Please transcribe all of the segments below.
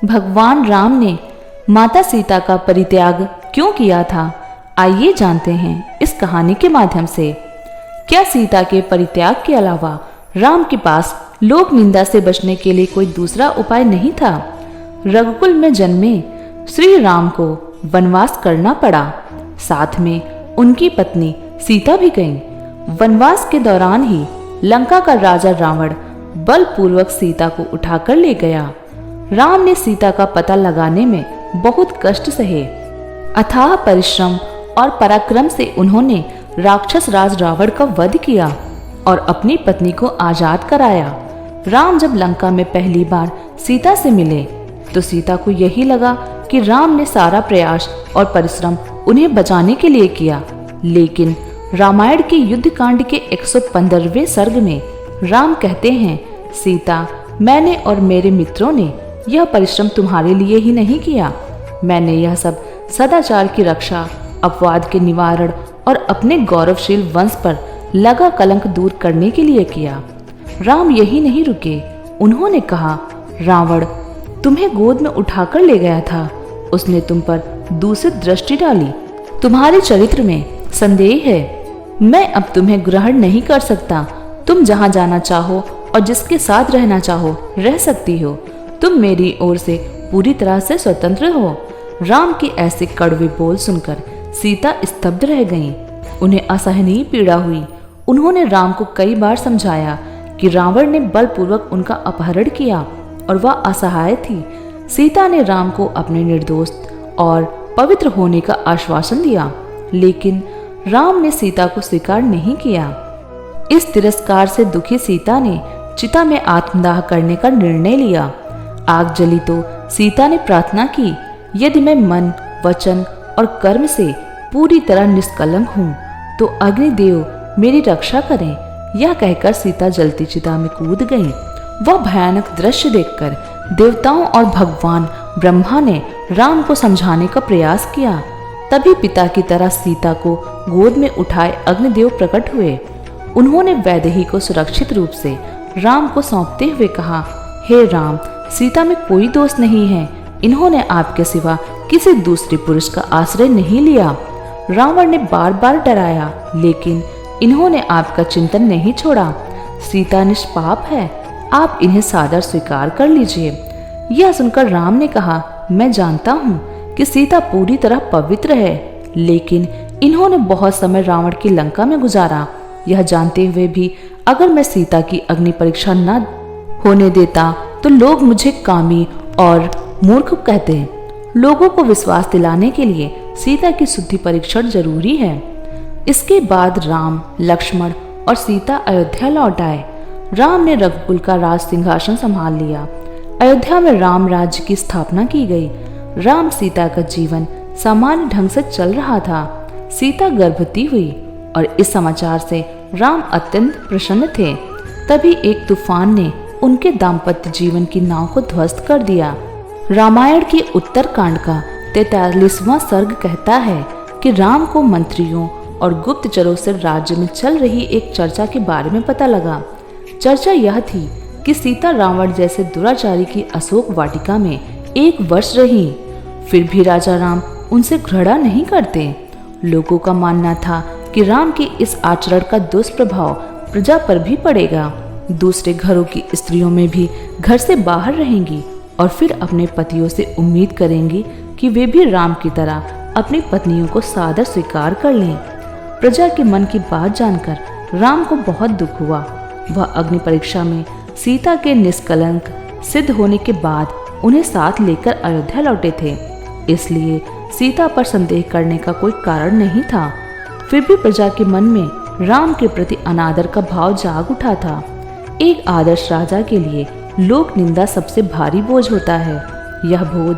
भगवान राम ने माता सीता का परित्याग क्यों किया था, आइए जानते हैं इस कहानी के माध्यम से। क्या सीता के परित्याग के अलावा राम के पास लोक निंदा से बचने के लिए कोई दूसरा उपाय नहीं था? रघुकुल में जन्मे श्री राम को वनवास करना पड़ा, साथ में उनकी पत्नी सीता भी गईं। वनवास के दौरान ही लंका का राजा रावण बलपूर्वक सीता को उठाकर ले गया। राम ने सीता का पता लगाने में बहुत कष्ट सहे। अथाह परिश्रम और पराक्रम से उन्होंने राक्षस राज रावण का वध किया और अपनी पत्नी को आजाद कराया। राम जब लंका में पहली बार सीता से मिले तो सीता को यही लगा कि राम ने सारा प्रयास और परिश्रम उन्हें बचाने के लिए किया, लेकिन रामायण के युद्ध कांड के 115वें सर्ग में राम कहते हैं, सीता, मैंने और मेरे मित्रों ने यह परिश्रम तुम्हारे लिए ही नहीं किया। मैंने यह सब सदाचार की रक्षा, अपवाद के निवारण और अपने गौरवशील वंश पर लगा कलंक दूर करने के लिए किया। राम यही नहीं रुके, उन्होंने कहा, रावण तुम्हें गोद में उठाकर ले गया था, उसने तुम पर दूषित दृष्टि डाली, तुम्हारे चरित्र में संदेह है। मैं अब तुम्हें ग्रहण नहीं कर सकता। तुम जहाँ जाना चाहो और जिसके साथ रहना चाहो रह सकती हो। तुम मेरी ओर से पूरी तरह से स्वतंत्र हो। राम के ऐसे कड़वे बोल सुनकर सीता स्तब्ध रह गईं। उन्हें असहनीय पीड़ा हुई। उन्होंने राम को कई बार समझाया कि रावण ने बलपूर्वक उनका अपहरण किया और वह असहाय थी। सीता ने राम को अपने निर्दोष और पवित्र होने का आश्वासन दिया, लेकिन राम ने सीता को स्वीकार नहीं किया। इस तिरस्कार से दुखी सीता ने चिता में आत्मदाह करने का निर्णय लिया। आग जली तो सीता ने प्रार्थना की, यदि मैं मन, वचन और कर्म से पूरी तरह निष्कलंक हूँ तो अग्निदेव मेरी रक्षा करें। यह कहकर सीता जलती चिता में कूद गई। वह भयानक दृश्य देखकर देवताओं और भगवान ब्रह्मा ने राम को समझाने का प्रयास किया। तभी पिता की तरह सीता को गोद में उठाए अग्निदेव प्रकट हुए। उन्होंने वैदेही को सुरक्षित रूप से राम को सौंपते हुए कहा, हे राम, सीता में कोई दोष नहीं है। इन्होंने आपके सिवा किसी दूसरे पुरुष का आश्रय नहीं लिया। रावण ने बार बार डराया, लेकिन इन्होंने आपका चिंतन नहीं छोड़ा। सीता निष्पाप है, आप इन्हें सादर स्वीकार कर लीजिए। यह सुनकर राम ने कहा, मैं जानता हूँ कि सीता पूरी तरह पवित्र है, लेकिन इन्होंने बहुत समय रावण की लंका में गुजारा। यह जानते हुए भी अगर मैं सीता की अग्नि परीक्षा न होने देता तो लोग मुझे कामी और मूर्ख कहते हैं। लोगों को विश्वास दिलाने के लिए सीता की शुद्धि परीक्षण जरूरी है। इसके बाद राम, लक्ष्मण और सीता अयोध्या लौट आए। राम ने रघुकुल का राज सिंहासन संभाल लिया। अयोध्या में राम राज्य की स्थापना की गई। राम सीता का जीवन सामान्य ढंग से चल रहा था। सीता गर्भवती हुई और इस समाचार से राम अत्यंत प्रसन्न थे। तभी एक तूफान ने उनके दाम्पत्य जीवन की नाव को ध्वस्त कर दिया। रामायण के उत्तर कांड का 43वां सर्ग कहता है कि राम को मंत्रियों और गुप्तचरों से राज्य में चल रही एक चर्चा के बारे में पता लगा। चर्चा यह थी कि सीता रावण जैसे दुराचारी की अशोक वाटिका में 1 वर्ष रही, फिर भी राजा राम उनसे घृणा नहीं करते। लोगों का मानना था कि राम के इस आचरण का दुष्प्रभाव प्रजा पर भी पड़ेगा। दूसरे घरों की स्त्रियों में भी घर से बाहर रहेंगी और फिर अपने पतियों से उम्मीद करेंगी कि वे भी राम की तरह अपनी पत्नियों को सादर स्वीकार कर लें। प्रजा के मन की बात जानकर राम को बहुत दुख हुआ। वह अग्नि परीक्षा में सीता के निष्कलंक सिद्ध होने के बाद उन्हें साथ लेकर अयोध्या लौटे थे, इसलिए सीता पर संदेह करने का कोई कारण नहीं था। फिर भी प्रजा के मन में राम के प्रति अनादर का भाव जाग उठा था। एक आदर्श राजा के लिए लोक निंदा सबसे भारी बोझ होता है। यह बोझ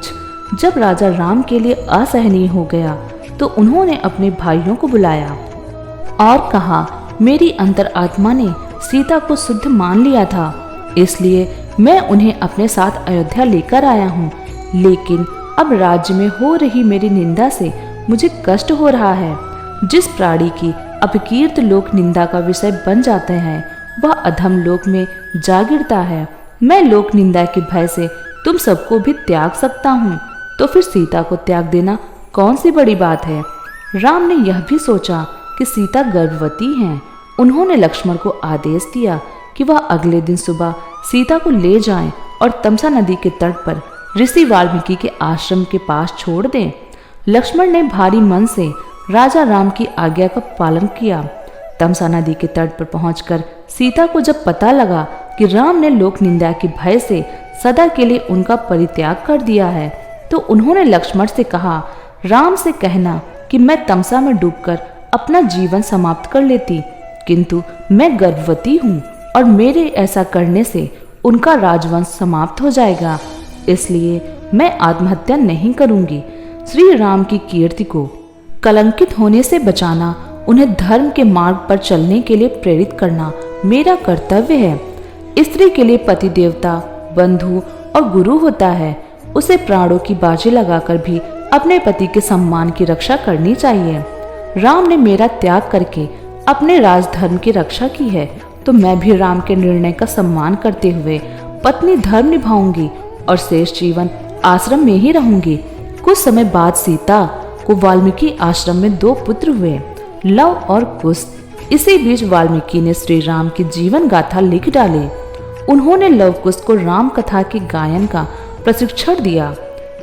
जब राजा राम के लिए असहनीय हो गया तो उन्होंने अपने भाइयों को बुलाया और कहा, मेरी अंतरात्मा ने सीता को शुद्ध मान लिया था, इसलिए मैं उन्हें अपने साथ अयोध्या लेकर आया हूँ। लेकिन अब राज्य में हो रही मेरी निंदा से मुझे कष्ट हो रहा है। जिस प्राणी की अपकीर्त लोक निंदा का विषय बन जाते हैं वह अधम लोक में जा गिरता है। मैं लोक निंदा के भय से तुम सबको भी त्याग सकता हूँ, तो फिर सीता को त्याग देना कौन सी बड़ी बात है। राम ने यह भी सोचा कि सीता गर्भवती हैं। उन्होंने लक्ष्मण को आदेश दिया कि वह अगले दिन सुबह सीता को ले जाएं और तमसा नदी के तट पर ऋषि वाल्मीकि के आश्रम के पास छोड़ दें। लक्ष्मण ने भारी मन से राजा राम की आज्ञा का पालन किया। तमसा नदी के तट पर पहुंचकर सीता को जब पता लगा कि राम ने लोक निंदा के भय से सदा के लिए उनका परित्याग कर दिया है, तो उन्होंने लक्ष्मण से कहा, राम से कहना कि मैं तमसा में डूबकर अपना जीवन समाप्त कर लेती, किंतु मैं गर्भवती हूँ और मेरे ऐसा करने से उनका राजवंश समाप्त हो जाएगा, इसलिए मैं आत्महत्या नहीं करूंगी। श्री राम की कीर्ति को कलंकित होने से बचाना, उन्हें धर्म के मार्ग पर चलने के लिए प्रेरित करना मेरा कर्तव्य है। स्त्री के लिए पति देवता, बंधु और गुरु होता है। उसे प्राणों की बाजी लगाकर भी अपने पति के सम्मान की रक्षा करनी चाहिए। राम ने मेरा त्याग करके अपने राजधर्म की रक्षा की है, तो मैं भी राम के निर्णय का सम्मान करते हुए पत्नी धर्म निभाऊंगी और शेष जीवन आश्रम में ही रहूंगी। कुछ समय बाद सीता को वाल्मीकि आश्रम में 2 पुत्र हुए, लव और कुश। इसी बीच वाल्मीकि ने श्री राम की जीवन गाथा लिख डाली। उन्होंने लव कुश को राम कथा के गायन का प्रशिक्षण दिया।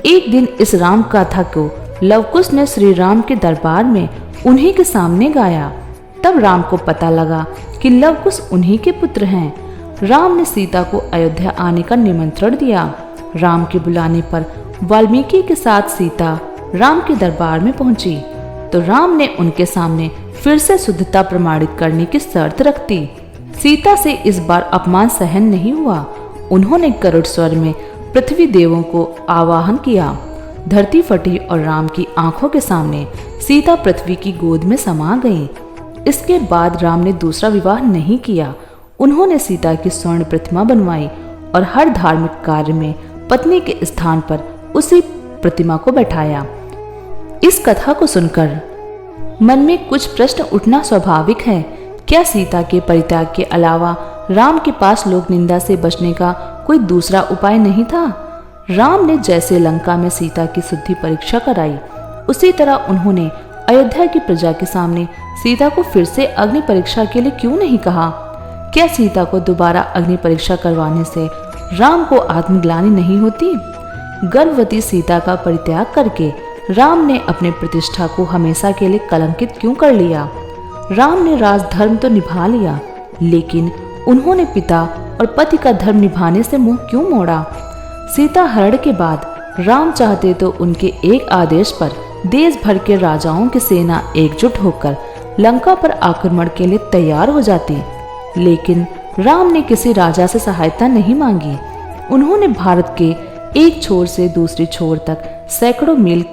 एक दिन इस राम कथा को लव कुश ने श्री राम के दरबार में उन्हीं के सामने गाया। तब राम को पता लगा कि लव कुश उन्हीं के पुत्र हैं। राम ने सीता को अयोध्या आने का निमंत्रण दिया। राम के बुलाने पर वाल्मीकि के साथ सीता राम के दरबार में पहुंची, तो राम ने उनके सामने फिर से शुद्धता प्रमाणित करने की शर्त रख दी। सीता से इस बार अपमान सहन नहीं हुआ। उन्होंने करुण स्वर में पृथ्वी देवों को आवाहन किया। धरती फटी और राम की आंखों के सामने सीता पृथ्वी की गोद में समा गई। इसके बाद राम ने दूसरा विवाह नहीं किया। उन्होंने सीता की स्वर्ण प्रतिमा बनवाई और हर धार्मिक कार्य में पत्नी के स्थान पर उसी प्रतिमा को बैठाया। इस कथा को सुनकर मन में कुछ प्रश्न उठना स्वाभाविक है। क्या सीता के परित्याग के अलावा राम के पास लोक निंदा से बचने का कोई दूसरा उपाय नहीं था? राम ने जैसे लंका में सीता की शुद्धि परीक्षा कराई, उसी तरह उन्होंने अयोध्या की प्रजा के सामने सीता को फिर से अग्नि परीक्षा के लिए क्यों नहीं कहा? क्या सीता को दोबारा अग्नि परीक्षा करवाने से राम को आत्मग्लानि नहीं होती? गर्भवती सीता का परित्याग करके राम ने अपने प्रतिष्ठा को हमेशा के लिए कलंकित क्यों कर लिया? राम ने राजधर्म तो निभा लिया, लेकिन उन्होंने पिता और पति का धर्म निभाने से मुंह क्यों मोड़ा? सीता हरण के बाद राम चाहते तो उनके एक आदेश पर देश भर के राजाओं की सेना एकजुट होकर लंका पर आक्रमण के लिए तैयार हो जाती, लेकिन राम ने किसी राजा से सहायता नहीं मांगी। उन्होंने भारत के एक छोर से दूसरी छोर तक सैकड़ों मील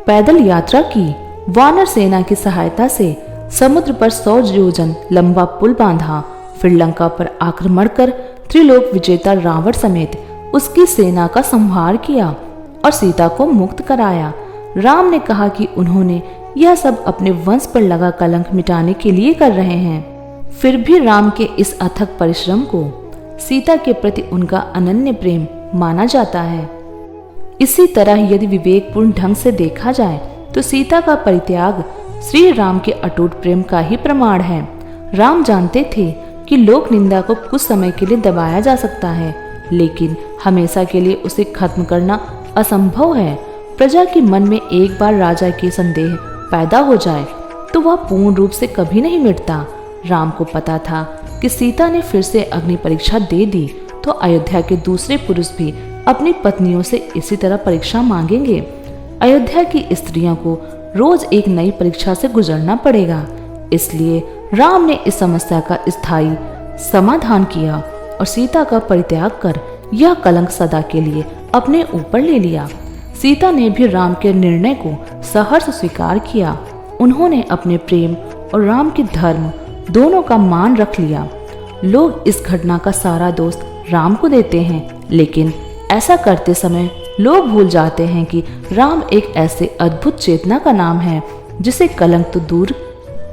पैदल यात्रा की। वानर सेना की सहायता से समुद्र पर 100 योजन लंबा पुल बांधा, फिर लंका पर आक्रमण कर त्रिलोक विजेता रावण समेत उसकी सेना का संहार किया और सीता को मुक्त कराया। राम ने कहा कि उन्होंने यह सब अपने वंश पर लगा कलंक मिटाने के लिए कर रहे हैं। फिर भी राम के इस अथक परिश्रम को सीता के प्रति उनका अनन्य प्रेम माना जाता है। इसी तरह यदि विवेकपूर्ण ढंग से देखा जाए तो सीता का परित्याग श्री राम के अटूट प्रेम का ही प्रमाण है। राम जानते थे कि लोक निंदा को कुछ समय के लिए दबाया जा सकता है, लेकिन हमेशा के लिए उसे खत्म करना असंभव है। प्रजा के मन में एक बार राजा के संदेह पैदा हो जाए तो वह पूर्ण रूप से कभी नहीं मिटता। राम को पता था कि सीता ने फिर से अग्नि परीक्षा दे दी तो अयोध्या के दूसरे पुरुष भी अपनी पत्नियों से इसी तरह परीक्षा मांगेंगे। अयोध्या की स्त्रियों को रोज एक नई परीक्षा से गुजरना पड़ेगा। इसलिए राम ने इस समस्या का स्थायी समाधान किया और सीता का परित्याग कर यह कलंक सदा के लिए अपने ऊपर ले लिया। सीता ने भी राम के निर्णय को सहर्ष स्वीकार किया। उन्होंने अपने प्रेम और राम के धर्म दोनों का मान रख लिया। लोग इस घटना का सारा दोष राम को देते हैं, लेकिन ऐसा करते समय लोग भूल जाते हैं कि राम एक ऐसे अद्भुत चेतना का नाम है जिसे कलंक तो दूर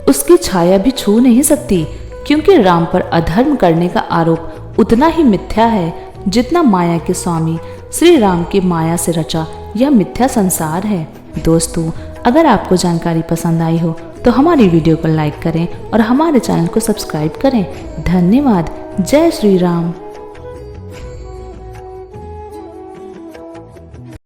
उसकी छाया भी छू नहीं सकती, क्योंकि राम पर अधर्म करने का आरोप उतना ही मिथ्या है जितना माया के स्वामी श्री राम की माया से रचा यह मिथ्या संसार है। दोस्तों, अगर आपको जानकारी पसंद आई हो तो हमारी वीडियो को लाइक करें और हमारे चैनल को सब्सक्राइब करें। धन्यवाद। जय श्री राम।